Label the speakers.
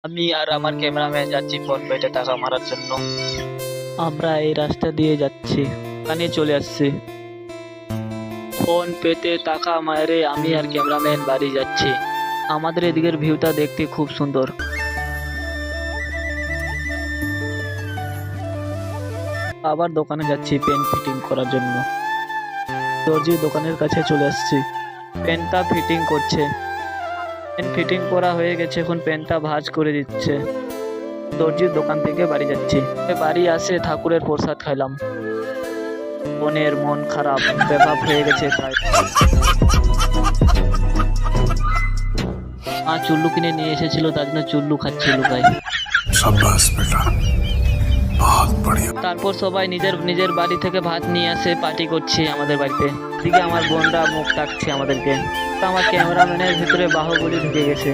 Speaker 1: আমি আর আমার ক্যামেরাম্যান যাচ্ছি ফোন পেতে টাকা মারার জন্য। আমরা এই রাস্তা দিয়ে যাচ্ছি, ওখানে চলে আসছি। ফোন পেতে টাকা মারে আমি আর ক্যামেরাম্যান বাড়ি যাচ্ছি। আমাদের এদিকের ভিউটা দেখতে খুব সুন্দর। আবার দোকানে যাচ্ছি পেন ফিটিং করার জন্য। দর্জির দোকানের কাছে চলে আসছি, পেনটা ফিটিং করছে। পেন ফিটিং করা হয়ে গেছে, এখন পেনটা ভাঁজ করে দিচ্ছে। দর্জির দোকান থেকে বাড়ি যাচ্ছি। বাড়ি আসে ঠাকুরের প্রসাদ খাইলাম। বোনের মন খারাপ, বেভাব হয়ে গেছে তাই। মা চুল্লু কিনে নিয়ে এসেছিল, তার জন্য চুল্লু খাচ্ছি লুকাই।
Speaker 2: शाबाश बेटा, बहुत बढ़िया।
Speaker 1: তারপর সবাই নিজের নিজের বাড়ি থেকে ভাত নিয়ে আসে, পার্টি করছে আমাদের বাড়িতে। দিকে আমার বোনরা মুখ ডাকছে আমাদেরকে। আমার ক্যামেরাম্যানের ভিতরে বাহুবলী ঢুকে গেছে।